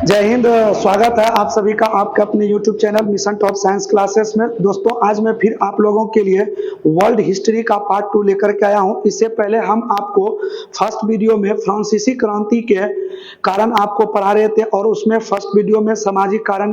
जय हिंद। स्वागत है आप सभी का आपके अपने YouTube channel mission top science classes में। दोस्तों आज मैं फिर आप लोगों के लिए वर्ल्ड हिस्ट्री का पार्ट 2 लेकर के आया हूं। इससे पहले हम आपको फर्स्ट वीडियो में फ्रांसीसी क्रांति के कारण आपको पढ़ा रहे थे और उसमें फर्स्ट वीडियो में सामाजिक कारण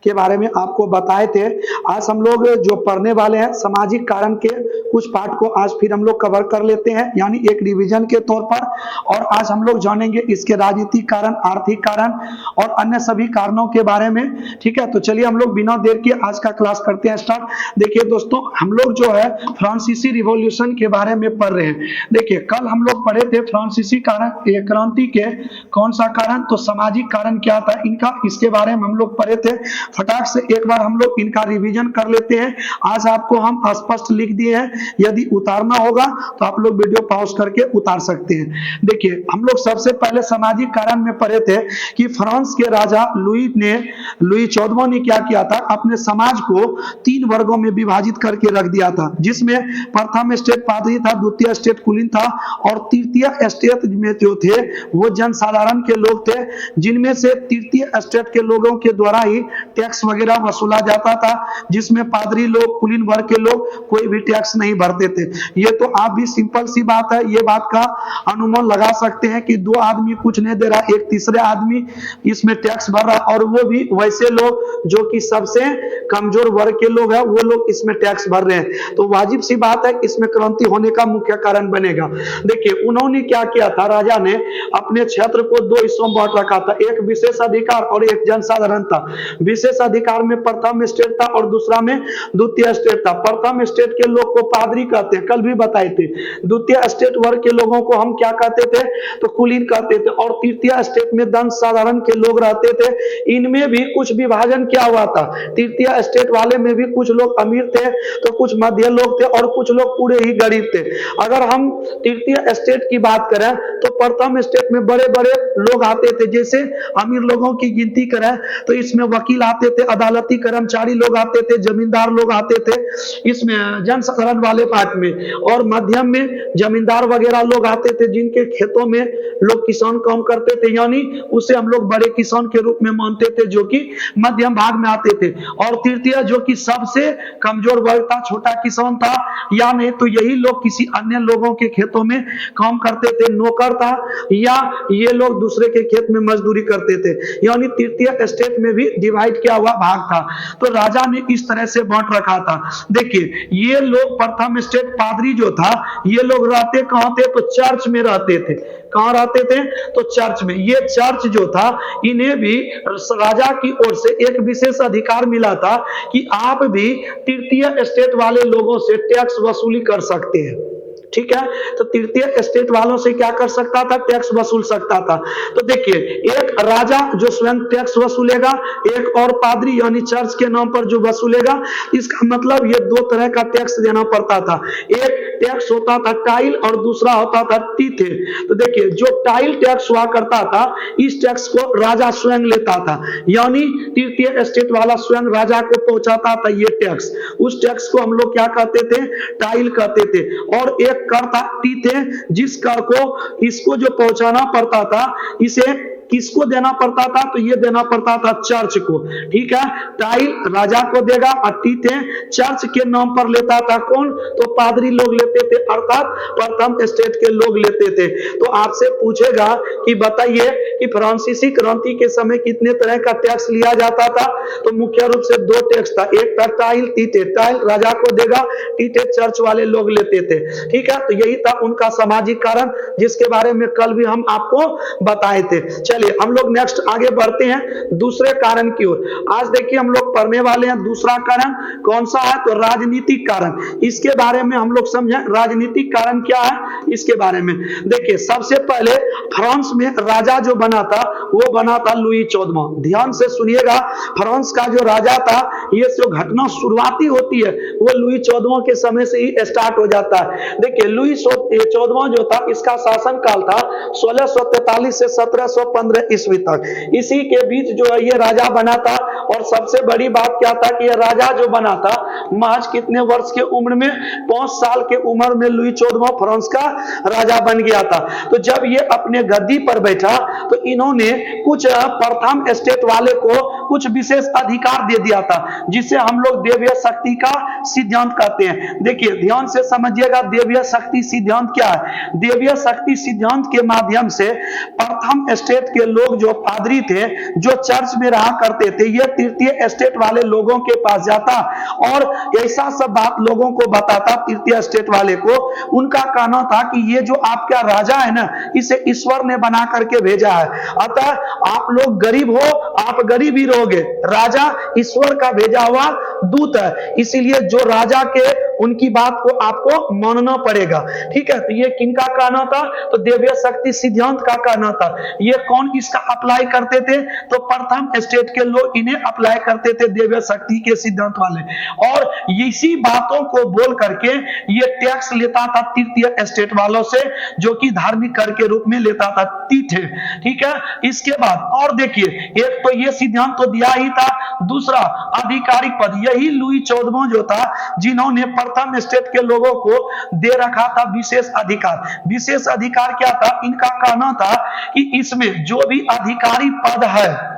के बारे में आपको बताए थे। आज हम लोग जो पढ़ने वाले हैं सामाजिक कारण के कुछ पार्ट को आज फिर हम लोग कवर कर लेते हैं, यानी एक रिवीजन के तौर पर। और आज हम लोग जानेंगे इसके राजनीतिक कारण, आर्थिक कारण और अन्य सभी कारणों के बारे में। ठीक है, तो चलिए हम लोग बिना देर के आज का क्लास करते हैं स्टार्ट। देखिए दोस्तों, हम लोग जो है फ्रांसीसी रिवॉल्यूशन के बारे में पढ़ रहे हैं। देखिए कल हम लोग पढ़े थे फ्रांसीसी कारण क्रांति के कौन सा कारण, तो सामाजिक कारण क्या था इनका, इसके बारे में हम लोग पढ़े थे। फटाक से एक बार हम लोग इनका रिवीजन कर लेते हैं। आज आपको हम स्पष्ट लिख दिए हैं, यदि उतारना होगा तो आप लोग वीडियो पॉज करके उतार सकते हैं। देखिए हम लोग सबसे पहले सामाजिक कारण में पढ़े थे कि फ्रांस के राजा लुई 14वां ने क्या किया था, अपने समाज को 3 वर्गों में विभाजित करके रख दिया था, जिसमें प्रथम स्टेट पादरी था, द्वितीय स्टेट कुलीन था और तृतीय स्टेट में जो थे वो जनसाधारण के लोग थे, जिनमें से तृतीय स्टेट के लोगों के द्वारा ही टैक्स वगैरह वसूला जाता था, जिसमें पादरी लोग, कुलीन वर्ग के लोग कोई भी टैक्स नहीं भरते थे। ये तो आप भी सिंपल सी बात है, ये बात का अनुमान लगा सकते हैं कि 2 आदमी कुछ नहीं दे रहा, एक तीसरे आदमी इसमें टैक्स भर रहा, और वो भी वैसे लोग जो कि सबसे कमजोर वर्ग के लोग हैं, वो लोग इसमें टैक्स भर रहे हैं। तो वाजिब सी बात है इसमें क्रांति होने का मुख्य कारण बनेगा। देखिए उन्होंने क्या किया था, राजा ने अपने क्षेत्र को 2 हिस्सों में बांट रखा था, एक विशेष अधिकार और एक जनसाधारण था। विशेष अधिकार में प्रथम स्टेट था और दूसरा में द्वितीय स्टेट था। प्रथम स्टेट के लोग को पादरी कहते हैं, कल भी बताए थे। द्वितीय स्टेट वर्ग के लोगों को हम क्या कहते थे, तो कुलीन कहते थे। और तृतीय स्टेट में जनसाधारण के लोग रहते थे। इनमें भी कुछ विभाजन क्या हुआ था, तृतीय स्टेट वाले में भी कुछ लोग अमीर थे, तो कुछ मध्य लोग थे और कुछ लोग पूरे ही गरीब थे। अगर हम तृतीय स्टेट की बात करें तो प्रथम स्टेट में बड़े बड़े लोग आते थे, जैसे अमीर लोगों की गिनती करें तो इसमें वकील आते थे, अदालती कर्मचारी लोग आते थे, जमींदार लोग आते थे इसमें जनसाधारण वाले पार्ट में। और मध्यम में जमींदार वगैरह लोग आते थे, जिनके खेतों में लोग किसान काम करते थे, यानी उसे हम लोग बड़े किसान के रूप में मानते थे, जो कि मध्यम भाग में आते थे। और तृतीय जो कि सबसे कमजोर वर्ग था, छोटा किसान था, या नहीं तो यही लोग किसी अन्य लोगों के खेतों में काम करते थे, नौकर था, या ये लोग दूसरे के खेत में मजदूरी करते थे। यानी तृतीय स्टेट में भी डिवाइड किया हुआ भाग था, तो राजा ने इस तरह से बांट रखा था। देखिए ये लोग प्रथम स्टेट पादरी जो था, ये लोग रहते कहां थे, तो चर्च में रहते थे। कहां रहते थे, तो चर्च में। ये चर्च जो था, इन्हें भी राजा की ओर से एक विशेष अधिकार मिला था कि आप भी तृतीय स्टेट वाले लोगों से टैक्स वसूली कर सकते हैं। ठीक है, तो तृतीय स्टेट वालों से क्या कर सकता था, टैक्स वसूल सकता था। तो देखिए एक राजा जो स्वयं टैक्स वसूलेगा, एक और पादरी यानी चर्च के नाम पर जो वसूलेगा। इसका मतलब ये 2 तरह का टैक्स देना पड़ता था। एक टैक्स होता था टाइल और दूसरा होता था तीथे। तो देखिए जो टाइल टैक्स हुआ करता था, इस टैक्स को राजा स्वयं लेता था, यानी तृतीय स्टेट वाला स्वयं राजा को पहुंचाता था ये टैक्स। उस टैक्स को हम लोग क्या कहते थे, टाइल कहते थे। और एक कर था थे, जिस कर को इसको जो पहुंचाना पड़ता था, इसे किसको देना पड़ता था, तो ये देना पड़ता था चर्च को। ठीक है, टाइल राजा को देगा और टीथे चर्च के नाम पर लेता था कौन, तो पादरी लोग लेते थे, अर्थात प्रथम स्टेट के लोग लेते थे। तो आपसे पूछेगा कि बताइए कि फ्रांसीसी क्रांति के समय कितने तरह का टैक्स लिया जाता था, तो मुख्य रूप से 2 टैक्स था, एक था टाइल, टीथे। टाइल राजा को देगा, टीथे चर्च वाले लोग लेते थे। ठीक है, तो यही था उनका सामाजिक कारण, जिसके बारे में कल भी हम आपको बताए थे। चलिए हम लोग नेक्स्ट आगे बढ़ते हैं दूसरे कारण की ओर। आज देखिए हम लोग पढ़ने वाले हैं दूसरा कारण कौन सा है, तो राजनीतिक कारण। इसके बारे में हम लोग समझें राजनीतिक कारण क्या है, इसके बारे में देखिए। सबसे पहले फ्रांस में राजा जो बना था, वो बना था लुई 14वां। ध्यान से सुनिएगा, फ्रांस का जो राजा था, ये जो घटना शुरुआती होती है वो लुई 14वां के समय से ही स्टार्ट हो जाता है। देखिए लुई 14वां जो था, इसका शासन काल था 1643 से 1715 ईस्वी तक। इसी के बीच जो है ये राजा बना था और सबसे बड़ी बात क्या था कि यह राजा जो बना था महज कितने वर्ष के उम्र में, 5 साल के उम्र में लुई 14वां फ्रांस का राजा बन गया था। तो जब ये अपने गद्दी पर बैठा तो इन्होंने कुछ प्रथम स्टेट वाले को कुछ विशेष अधिकार दे दिया था, जिसे हम लोग देवीय शक्ति का सिद्धांत कहते हैं। देखिए ध्यान से समझिएगा, देवीय शक्ति सिद्धांत क्या है। देवीय शक्ति सिद्धांत के माध्यम से प्रथम स्टेट के लोग जो पादरी थे, जो चर्च में रहा करते थे, ये तृतीय स्टेट वाले लोगों के पास जाता और ऐसा सब बात लोगों को बताता। तृतीय स्टेट वाले को उनका कहना था कि ये जो आपका राजा है ना, इसे ईश्वर ने बना करके भेजा है, अतः आप लोग गरीब हो, आप गरीब ही रहोगे, राजा ईश्वर का भेजा हुआ दूत है, इसीलिए जो राजा के उनकी बात को आपको मानना पड़ेगा। ठीक है, तो ये किनका कहना था? तो देवीय शक्ति सिद्धांत का कहना था। ये कौन इसका अप्लाई करते थे? तो प्रथम स्टेट के लोग इन्हें अप्लाई करते थे, देवीय शक्ति के सिद्धांत वाले, और इसी बातों को बोल करके ये टैक्स लेता था तृतीय स्टेट वालों से, जो कि धार्मिक कर के रूप में लेता था, तीठे। ठीक है, इसके बाद और देखिए, एक तो ये सिद्धांत तो दिया ही था, दूसरा आधिकारिक पद, यही लुई 14वां जो था जिन्होंने प्रथम स्टेट के लोगों को दे रखा था विशेष अधिकार। विशेष अधिकार क्या था? इनका कहना था कि इसमें जो भी अधिकारी पद है,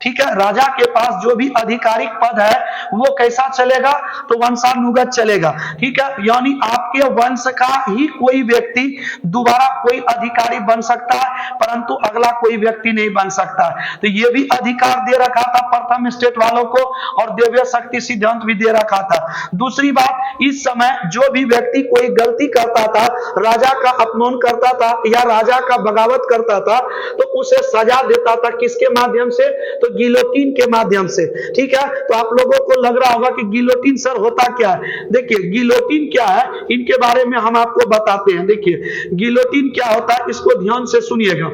ठीक है, राजा के पास जो भी आधिकारिक पद है वो कैसा चलेगा? तो वंशानुगत चलेगा। ठीक है, यानी आपके वंश का ही कोई व्यक्ति दोबारा कोई अधिकारी बन सकता है, परंतु अगला कोई व्यक्ति नहीं बन सकता है। तो ये भी अधिकार दे रखा था प्रथम स्टेट वालों को, और देवीय शक्ति सिद्धांत भी दे रखा था। दूसरी बात, इस समय जो भी व्यक्ति कोई गलती करता था, राजा का अपमान करता था या राजा का बगावत करता था, तो उसे सजा देता था किसके माध्यम से? तो गिलोटिन के माध्यम से। ठीक है, तो आप लोगों को लग रहा होगा कि गिलोटिन सर होता क्या है। देखिए गिलोटिन क्या है, इनके बारे में हम आपको बताते हैं। देखिए गिलोटिन क्या होता है, इसको ध्यान से सुनिएगा।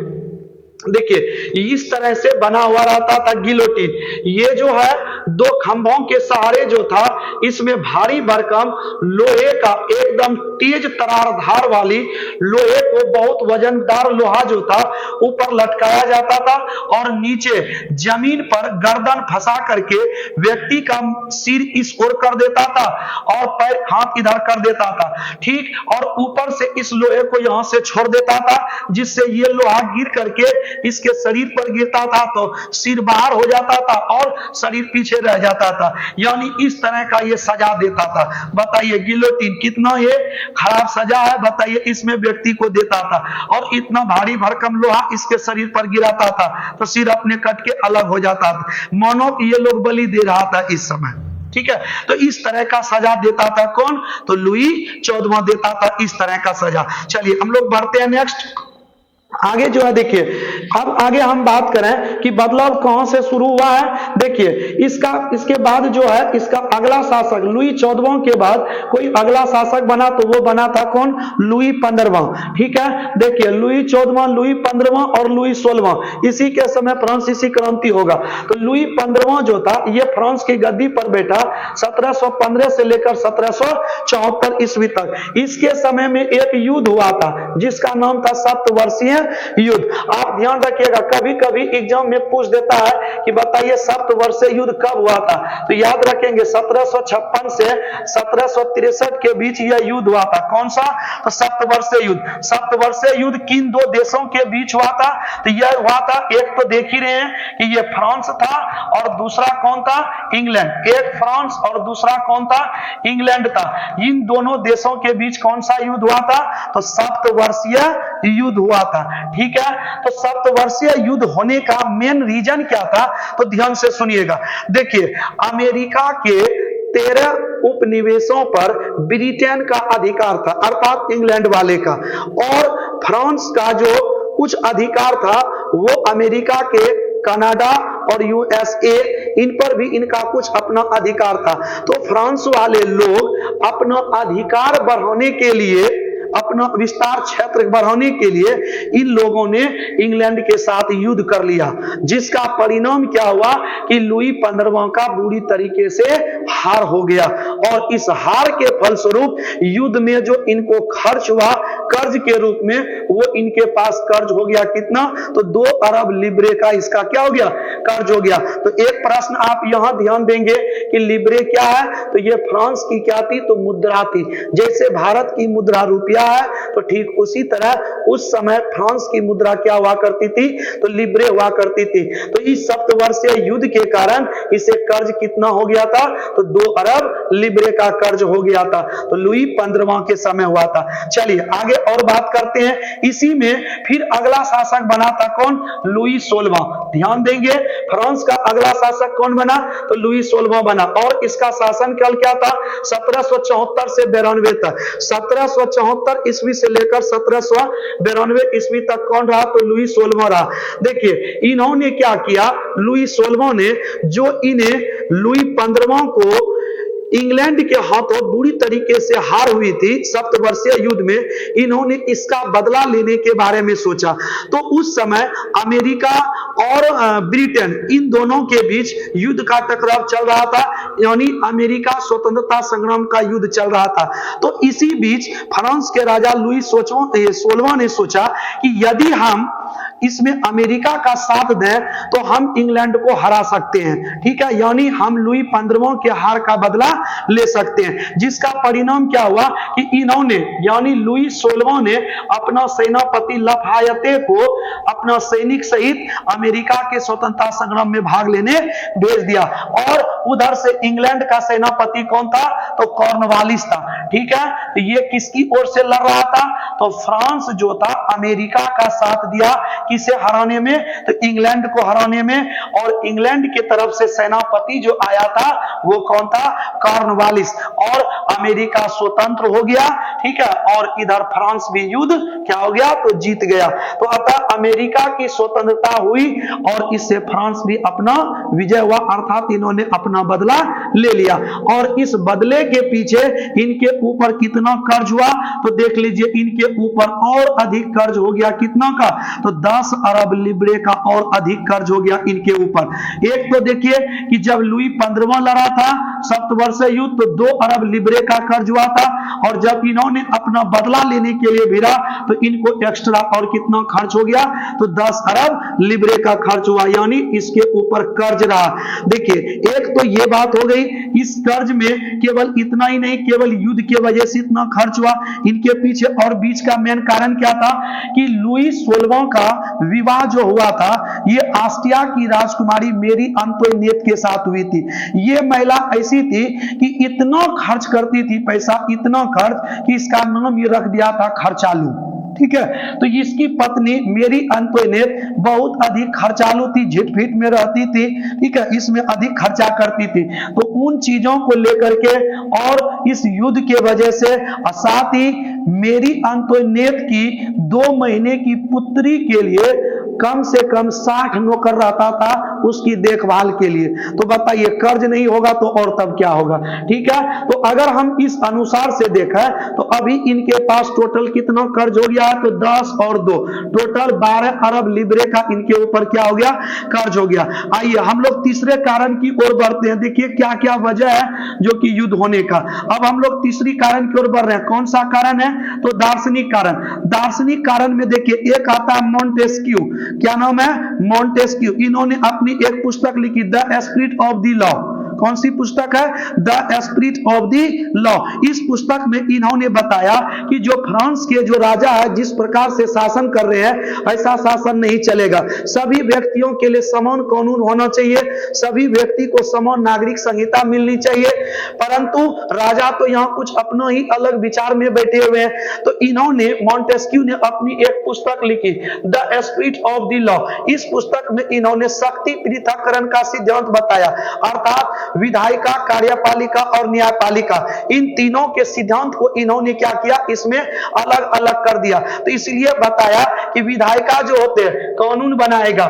देखिए इस तरह से बना हुआ रहता था गिलोटिन। ये जो है दो खंभों के सहारे जो था, इसमें भारी भरकम लोहे का एकदम तेज तरार धार वाली लोहे को, बहुत वजनदार लोहा जो था, ऊपर लटकाया जाता था और नीचे जमीन पर गर्दन फंसा करके व्यक्ति का सिर इस ओर कर देता था और पैर हाथ इधर कर देता था। ठीक, और ऊपर से इस लोहे को यहां से छोड़ देता था, जिससे ये लोहा गिर करके इसके शरीर पर गिरता था तो सिर बाहर हो जाता था और शरीर पीछे रह जाता था। यानी इस तरह का ये सजा देता था। बताइए गिलोटिन कितना ये खराब सजा है, बताइए इसमें व्यक्ति को देता था, और इतना भारी भरकम लोहा इसके शरीर पर गिराता था तो सिर अपने कट के अलग हो जाता था, मानो कि ये लोग बलि दे रहा था इस समय। ठीक है, तो इस तरह का सजा देता था कौन? तो लुई 14वां देता था इस तरह का सजा। चलिए हम लोग बढ़ते हैं नेक्स्ट आगे जो है। देखिए अब आगे हम बात करें कि बदलाव कहां से शुरू हुआ है। देखिए इसके बाद जो है, इसका अगला शासक लुई 14वां के बाद कोई अगला शासक बना तो वो बना था कौन? लुई 15वां। ठीक है, देखिए लुई 14वां, लुई 15वां और लुई 16वां, इसी के समय फ्रांसीसी क्रांति होगा। तो लुई 15वां जो था ये फ्रांस की गद्दी पर बैठा 1715 से लेकर 1774 ईस्वी तक। इसके समय में एक युद्ध हुआ था जिसका नाम था सप्तवर्षीय युद्ध। आप ध्यान रखिएगा, कभी कभी एग्जाम में पूछ देता है कि बताइए सप्तवर्षीय युद्ध कब हुआ था, तो याद रखेंगे 1756 से 1763 के बीच यह युद्ध हुआ था। कौन सा? तो सप्तवर्षीय युद्ध। सप्तवर्षीय युद्ध किन दो देशों के बीच हुआ था? तो यह हुआ था, एक तो देख ही रहे हैं कि यह फ्रांस था और दूसरा कौन था? इंग्लैंड। एक फ्रांस और दूसरा कौन था? इंग्लैंड था। इन दोनों देशों के बीच कौन सा युद्ध हुआ था? तो सप्तवर्षीय युद्ध हुआ था। ठीक है, तो सप्तवर्षीय युद्ध होने का मेन रीजन क्या था? तो ध्यान से सुनिएगा। देखिए अमेरिका के 13 उपनिवेशों पर ब्रिटेन का अधिकार था, अर्थात इंग्लैंड वाले का, और फ्रांस का जो कुछ अधिकार था वो अमेरिका के, कनाडा और यूएसए, इन पर भी इनका कुछ अपना अधिकार था। तो फ्रांस वाले लोग अपना अधिकार बढ़ाने के लिए, अपना विस्तार क्षेत्र बढ़ाने के लिए इन लोगों ने इंग्लैंड के साथ युद्ध कर लिया, जिसका परिणाम क्या हुआ कि लुई 15वां का बुरी तरीके से हार हो गया। और इस हार के फलस्वरूप युद्ध में जो इनको खर्च हुआ कर्ज के रूप में, वो इनके पास कर्ज हो गया कितना, तो 2 अरब लिब्रे का इसका क्या हो गया, कर्ज हो गया। तो एक प्रश्न आप यहां ध्यान देंगे कि लिब्रे क्या है, तो ये फ्रांस की क्या थी, तो मुद्रा थी। जैसे भारत की मुद्रा रुपया है, तो ठीक उसी तरह उस समय फ्रांस की मुद्रा क्या हुआ करती थी, तो लिब्रे हुआ करती थी। तो इस सप्तवर्षीय युद्ध के कारण इसे कर्ज कितना हो गया था, तो 2 अरब लिब्रे का कर्ज हो गया था। तो लुई 15वां के समय हुआ था। चलिए आगे और बात करते हैं। इसी में फिर अगला शासक बना था कौन, लुई 16वां। ध्यान देंगे, फ्रांस का अगला शासक कौन बना, तो लुई 16वां बना। और इसका शासन काल क्या था, 1774 से 92 तक। 1774 ईस्वी से लेकर 1792 ईस्वी तक कौन रहा, तो लुई 16वां रहा। देखिए इन्होंने क्या किया, लुई 16वां ने, जो इन्हें लुई 15वां को इंग्लैंड के हाथों बुरी तरीके से हार हुई थी सप्तवर्षीय युद्ध में, इन्होंने इसका बदला लेने के बारे में सोचा। तो उस समय अमेरिका और ब्रिटेन, इन दोनों के बीच युद्ध का टकराव चल रहा था, यानी अमेरिका स्वतंत्रता संग्राम का युद्ध चल रहा था। तो इसी बीच फ्रांस के राजा लुई 16वां ने सोचा कि यदि हम इसमें अमेरिका का साथ दें तो हम इंग्लैंड को हरा सकते हैं, ठीक है, यानी हम लुई 15वां के हार का बदला ले सकते हैं। जिसका परिणाम क्या हुआ कि इन्होंने, यानी लुई 16वां ने अपना सेनापति लफायते को अपना सैनिक सहित अमेरिका के स्वतंत्रता संग्राम में भाग लेने भेज दिया। और उधर से इंग्लैंड का सेनापति कौन था, तो कॉर्नवालिस था, ठीक है। तो ये किसकी ओर से लड़ रहा था, तो फ्रांस जो था अमेरिका का साथ दिया, किसे हराने में, तो इंग्लैंड को हराने में। और इंग्लैंड की तरफ से सेनापति जो आया था वो कौन था, कॉर्नवालिस। और अमेरिका स्वतंत्र हो गया, ठीक है, और इधर फ्रांस भी युद्ध क्या हो गया, तो जीत गया। तो अतः अमेरिका की स्वतंत्रता हुई और इससे फ्रांस भी अपना विजय हुआ, अर्थात इन्होंने अपना बदला ले लिया। और इस बदले के पीछे इनके ऊपर कितना कर्ज हुआ, तो देख लीजिए, इनके ऊपर और अधिक कर्ज हो गया, कितना का, तो 10 अरब लिब्रे का और अधिक कर्ज हो गया इनके ऊपर। एक तो देखिए कि जब लुई 15वां लड़ा था सप्तवर्षीय युद्ध, तो 2 अरब लिब्रे का कर्ज हुआ था। और जब इन्होंने अपना बदला लेने के लिए भिड़ा तो इनको एक्स्ट्रा और कितना खर्च हो गया, तो 10 अरब लिब्रे का खर्च हुआ, यानी इसके ऊपर कर्ज रहा। देखिए एक तो ये बात हो गई, इस कर्ज में केवल इतना ही नहीं, केवल युद्ध की वजह से इतना खर्च हुआ, इनके पीछे और बीच का मेन कारण क्या था कि लुई 16वां का विवाह जो हुआ था ये ऑस्ट्रिया की राजकुमारी मेरी अंतोइनेट के साथ हुई थी। ये महिला ऐसी थी कि इतना खर्च करती थी पैसा, इतना खर्च कि इसका नाम ये रख दिया था खर्चालू, ठीक है। तो इसकी पत्नी मेरी अंतोइनेट बहुत अधिक खर्चालू थी, झिटफिट में रहती थी, ठीक है, इसमें अधिक खर्चा करती थी। तो उन चीजों को लेकर के और इस युद्ध के वजह से, साथ ही मेरी अंतोइनेट की 2 महीने की पुत्री के लिए कम से कम 60 नौकर रहता था उसकी देखभाल के लिए। तो बताइए कर्ज नहीं होगा तो और तब क्या होगा, ठीक है। तो अगर हम इस अनुसार से देखें तो अभी इनके पास टोटल कितना कर्ज हो गया, तो 10 और 2 टोटल 12 अरब लिब्रे का इनके ऊपर क्या हो गया, कर्ज हो गया। आइए हम लोग तीसरे कारण की ओर बढ़ते हैं। देखिए क्या क्या वजह है जो कि युद्ध होने का। अब हम लोग तीसरी कारण की ओर बढ़ रहे हैं। कौन सा कारण है, तो दार्शनिक कारण। दार्शनिक कारण में देखिए एक आता है मॉन्टेस्क्यू, क्या नाम है, मॉन्टेस्क्यू। इन्होंने अपनी एक पुस्तक लिखी the spirit of the law. कौन सी पुस्तक है, the spirit of the law. इस पुस्तक में इन्होंने बताया कि जो फ्रांस के जो राजा है जिस प्रकार से शासन कर रहे हैं ऐसा शासन नहीं चलेगा। सभी व्यक्तियों के लिए समान कानून होना चाहिए, सभी व्यक्ति को समान नागरिक संहिता मिलनी चाहिए, परंतु राजा तो यहाँ कुछ अपना ही अलग विचार में बैठे हुए हैं। तो इन्होंने मॉन्टेस्क्यू ने अपनी एक पुस्तक लिखी the spirit of the law. इस पुस्तक में इन्होंने शक्ति पृथक्करण का सिद्धांत बताया, अर्थात विधायिका, कार्यपालिका और न्यायपालिका, इन तीनों के सिद्धांत को इन्होंने क्या किया, इसमें अलग अलग कर दिया। तो इसलिए बताया कि विधायिका जो होते हैं कानून बनाएगा,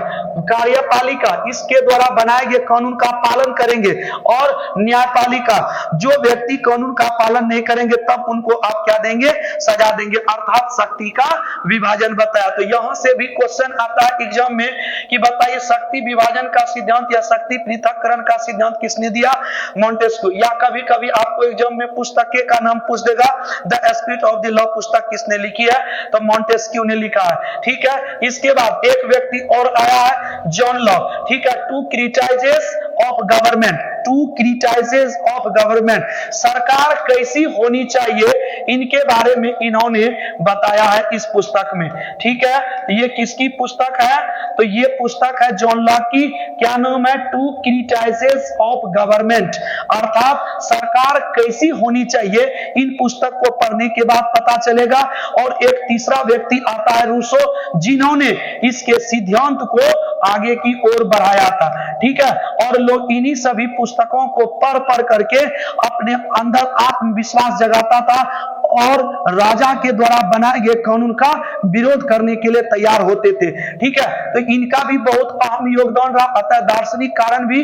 कार्यपालिका इसके द्वारा बनाए गए कानून का पालन करेंगे, और न्यायपालिका जो व्यक्ति कानून का पालन नहीं करेंगे तब उनको आप क्या देंगे, सजा देंगे, अर्थात शक्ति का विभाजन बताया। तो यहां से भी क्वेश्चन आता है एग्जाम में कि बताइए शक्ति विभाजन का सिद्धांत या शक्ति पृथक्करण का सिद्धांत किसने दिया? मॉन्टेस्क्यू। या कभी कभी आपको एग्जाम में पुस्तक का नाम पूछ देगा, the spirit of the law पुस्तक किसने लिखी है? तो मॉन्टेस्क्यू ने लिखा है। ठीक है, इसके बाद एक व्यक्ति और आया है, जॉन लॉक। ठीक है, two criticisms of government, two criticisms of government, सरकार कैसी होनी चाहिए, इनके बारे में इन्होंने बताया है इस पुस्तक में। ठीक है, ये किसकी पुस्तक है? तो ये पुस्तक है जॉन लॉक की। क्या नाम है? टू क्रिटिसाइजेस ऑफ गवर्नमेंट, अर्थात सरकार कैसी होनी चाहिए, इन पुस्तक को पढ़ने के बाद पता चलेगा। और एक तीसरा व्यक्ति आता है, रूसो, जिन्होंने इसके सिद्धांत को आगे की ओर बढ़ाया था। ठीक है, और लोग इन्हीं सभी पुस्तकों को पढ़ पढ़ करके अपने अंदर आत्मविश्वास जगाता था और राजा के द्वारा बनाए गए कानून का विरोध करने के लिए तैयार होते थे। ठीक है, तो इनका भी बहुत अहम योगदान रहा। अतः दार्शनिक कारण भी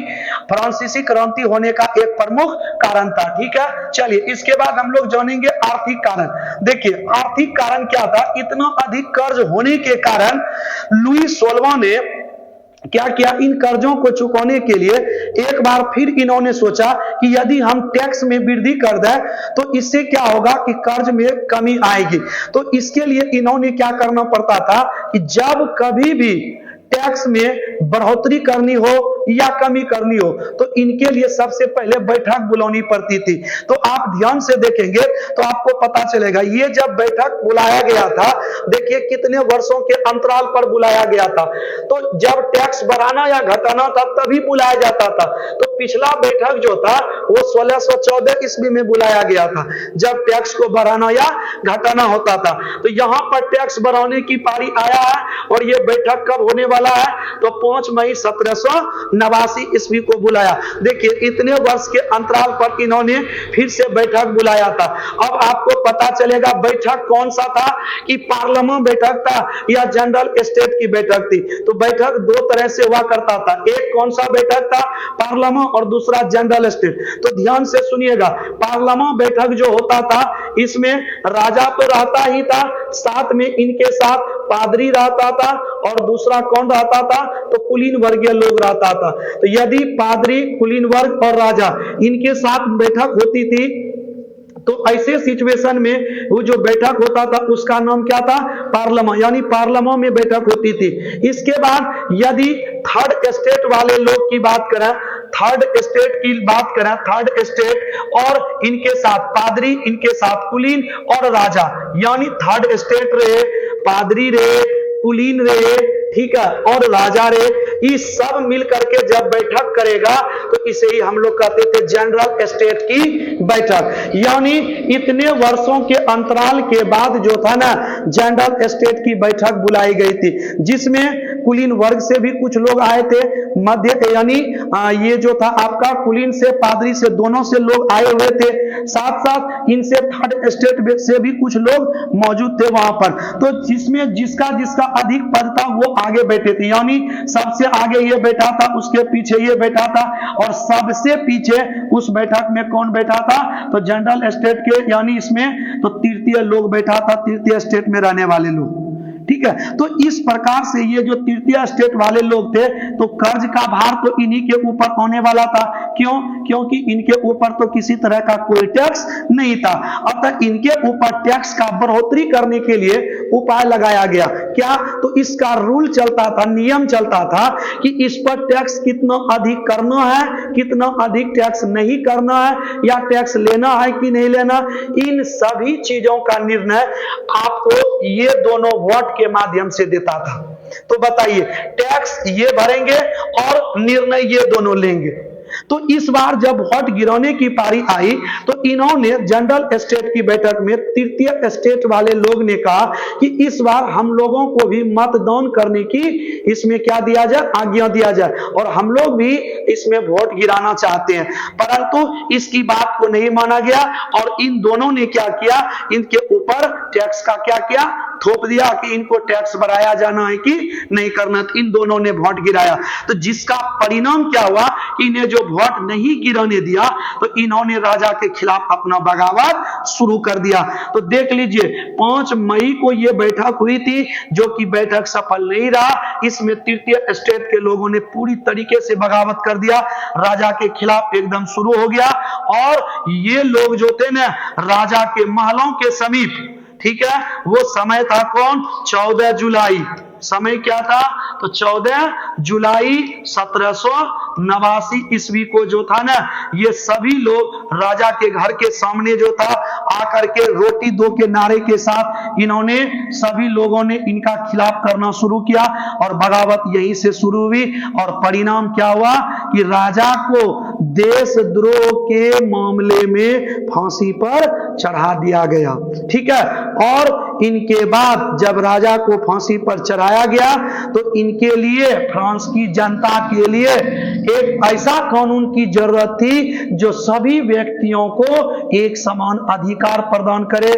फ्रांसीसी क्रांति होने का एक प्रमुख कारण था। ठीक है, चलिए इसके बाद हम लोग जानेंगे आर्थिक कारण। देखिए आर्थिक कारण क्या था? इतना अधिक कर्ज होने के कारण लुई 16वां ने क्या किया? इन कर्जों को चुकाने के लिए एक बार फिर इन्होंने सोचा कि यदि हम टैक्स में वृद्धि कर दें तो इससे क्या होगा कि कर्ज में कमी आएगी। तो इसके लिए इन्होंने क्या करना पड़ता था कि जब कभी भी टैक्स में बढ़ोतरी करनी हो या कमी करनी हो तो इनके लिए सबसे पहले बैठक बुलानी पड़ती थी। तो आप ध्यान से देखेंगे तो आपको पता चलेगा, ये जब बैठक बुलाया गया था, देखिए कितने वर्षों के अंतराल पर बुलाया गया था। तो जब टैक्स बढ़ाना या घटाना था तभी बुलाया जाता था। तो पिछला बैठक जो था वो 1614 ईस्वी में बुलाया गया था, जब टैक्स को बढ़ाना या घटाना होता था। तो यहां पर टैक्स बढ़ाने की पारी आया है और ये बैठक कब होने वाला है? तो 5 मई 1789 ईस्वी को बुलाया। देखिए इतने वर्ष के अंतराल पर इन्होंने फिर से बैठक बुलाया था। अब आपको पता चलेगा बैठक कौन सा था, कि पार्लियामेंट बैठक था या जनरल स्टेट की बैठक थी। तो बैठक दो तरह से हुआ करता था, एक कौन सा बैठक था? पार्लियामेंट, और दूसरा जनरल स्टेट। तो ध्यान से सुनिएगा, पार्लियामेंट बैठक जो होता था इसमें राजा तो रहता ही था, साथ में इनके साथ पादरी रहता था और दूसरा कौन रहता था? तो कुलीन वर्गीय लोग रहता था। तो यदि पादरी, कुलीन वर्ग और राजा इनके साथ बैठक होती थी तो ऐसे सिचुएशन में वो जो बैठक होता था उसका नाम क्या था? पार्लियामेंट, यानी पार्लियामेंट में बैठक होती थी। इसके बाद यदि थर्ड स्टेट वाले लोग की बात करें, थर्ड स्टेट की बात करें, थर्ड स्टेट और इनके साथ पादरी, इनके साथ कुलीन और राजा, यानी थर्ड स्टेट रहे, पादरी रहे, कुलीन रहे, ठीक है, और राजा रे, ये सब मिल करके जब बैठक करेगा तो इसे ही हम लोग कहते थे जनरल स्टेट की बैठक। यानी इतने वर्षों के अंतराल के बाद जो था ना जनरल स्टेट की बैठक बुलाई गई थी, जिसमें कुलीन वर्ग से भी कुछ लोग आए थे, मध्य यानी ये जो था आपका कुलीन से, पादरी से, दोनों से लोग आए हुए थे, साथ साथ इनसे थर्ड स्टेट से भी कुछ लोग मौजूद थे वहां पर। तो जिसमें जिसका जिसका अधिक पद था वो आगे बैठे थे, यानी सबसे आगे ये बैठा था, उसके पीछे ये बैठा था और सबसे पीछे उस बैठक में कौन बैठा था? तो जनरल स्टेट के, यानी इसमें तो तृतीय लोग बैठा था, तृतीय स्टेट में रहने वाले लोग। ठीक है, तो इस प्रकार से ये जो तृतीय स्टेट वाले लोग थे तो कर्ज का भार तो इन्हीं के ऊपर होने वाला था। क्यों? क्योंकि इनके ऊपर तो किसी तरह का कोई टैक्स नहीं था। अतः इनके ऊपर टैक्स का बढ़ोतरी करने के लिए उपाय लगाया गया। क्या? तो इसका रूल चलता था, नियम चलता था कि इस पर टैक्स कितना अधिक करना है, कितना अधिक टैक्स नहीं करना है, या टैक्स लेना है कि नहीं लेना, इन सभी चीजों का निर्णय आपको ये दोनों वोट के माध्यम से देता था। तो बताइए, टैक्स ये भरेंगे और निर्णय ये दोनों लेंगे। तो इस बार जब वोट गिराने की पारी आई तो इन्होंने जनरल स्टेट की बैठक में तृतीय स्टेट वाले लोग ने कहा कि इस बार हम लोगों को भी मतदान करने की इसमें क्या दिया जाए? आज्ञा दिया जाए, और हम लोग भी इसमें वोट गिराना चाहते हैं। परंतु इसकी बात को नहीं माना गया और इन दोनों ने क्या किया? इनके ऊपर टैक्स का क्या किया? थोप दिया कि इनको टैक्स बढ़ाया जाना है कि नहीं करना। तो इन दोनों ने वोट गिराया, तो जिसका परिणाम क्या हुआ? इन्हें जो वोट नहीं गिराने दिया तो इन्होंने राजा के खिलाफ अपना बगावत शुरू कर दिया। तो देख लीजिए 5 मई को यह बैठक हुई थी, जो कि बैठक सफल नहीं रहा। इसमें तृतीय स्टेट के लोगों ने पूरी तरीके से बगावत कर दिया, राजा के खिलाफ एकदम शुरू हो गया। और ये लोग जो थे ना राजा के महलों के समीप, ठीक है, वो समय था कौन, 14 जुलाई। समय क्या था, तो 14 जुलाई 1789 ईस्वी को जो था ना, ये सभी लोग राजा के घर के सामने जो था आकर के रोटी दो के नारे के साथ इन्होंने सभी लोगों ने इनका खिलाफ करना शुरू किया और बगावत यहीं से शुरू हुई। और परिणाम क्या हुआ कि राजा को देशद्रोह के मामले में फांसी पर चढ़ा दिया गया। ठीक है, और इनके बाद जब राजा को फांसी पर चढ़ाया गया तो इनके लिए, फ्रांस की जनता के लिए एक ऐसा कानून की जरूरत थी जो सभी व्यक्तियों को एक समान अधिकार प्रदान करे,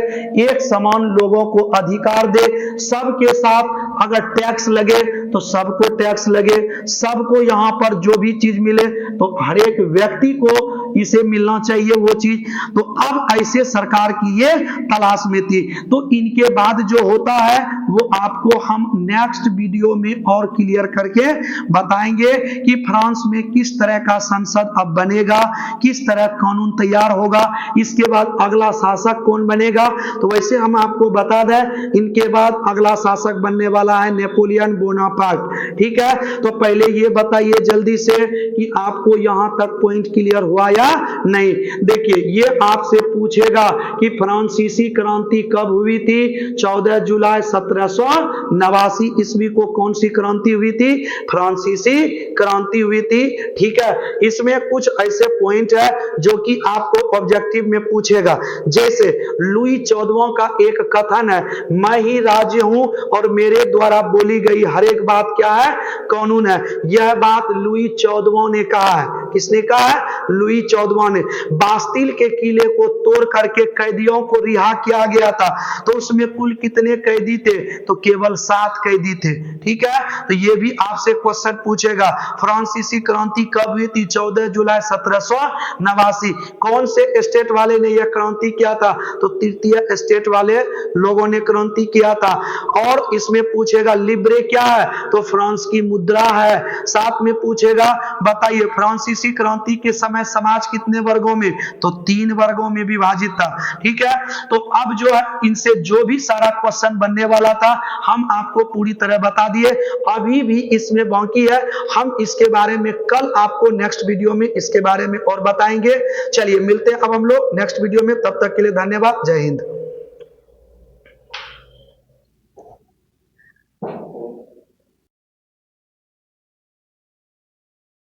एक समान लोगों को अधिकार दे। सबके साथ अगर टैक्स लगे तो सबको टैक्स लगे, सबको यहां पर जो भी चीज मिले तो हर एक व्यक्ति को इसे मिलना चाहिए वो चीज। तो अब ऐसे सरकार की ये तलाश में थी। तो इनके बाद जो होता है वो आपको हम नेक्स्ट वीडियो में और क्लियर करके बताएंगे कि फ्रांस में किस तरह का संसद अब बनेगा, किस तरह कानून तैयार होगा, इसके बाद अगला शासक कौन बनेगा। तो वैसे हम आपको बता दें, इनके बाद अगला शासक बनने वाला है नेपोलियन बोनापार्ट। ठीक है, तो पहले ये बताइए जल्दी से कि आपको यहां तक पॉइंट क्लियर हुआ या नहीं। देखिए, ये आपसे पूछेगा कि फ्रांसीसी क्रांति कब हुई थी। 14 जुलाई 1789 ईस्वी को कौन सी क्रांति हुई थी, फ्रांसीसी क्रांति हुई थी। ठीक है, इसमें कुछ ऐसे पॉइंट है जो कि आपको ऑब्जेक्टिव में पूछेगा। जैसे लुई 14वां का एक कथन है, मैं ही राज्य हूं और मेरे द्वारा बोली गई हर एक बात क्या है, कानून है। यह बात लुई 14वां ने कहा है। किसने कहा है, लुई 14वां ने। बास्तिल के किले को तोड़ करके कैदियों को रिहा किया गया था, तो उसमें कुल कितने कैदी थे, तो केवल 7 कैदी थे। ठीक है, तो ये भी आपसे क्वेश्चन पूछेगा। फ्रांसीसी क्रांति कब हुई थी, 14 जुलाई 1789। कौन से स्टेट वाले ने यह क्रांति किया था, तो तृतीय स्टेट वाले लोगों ने क्रांति किया था। और इसमें पूछेगा लिब्रे क्या है, तो फ्रांस की मुद्रा है। साथ में पूछेगा बताइए फ्रांसीसी क्रांति के समय समाज कितने वर्गों में, तो 3 वर्गों में विभाजित था। ठीक है, तो अब जो है इनसे जो भी सारा क्वेश्चन बनने वाला था हम आपको पूरी तरह बता दिए। अभी भी इसमें बाकी है, हम इसके बारे में कल आपको नेक्स्ट वीडियो में इसके बारे में और बताएंगे। चलिए मिलते हैं अब हम लोग नेक्स्ट वीडियो में, तब तक के लिए धन्यवाद, जय हिंद।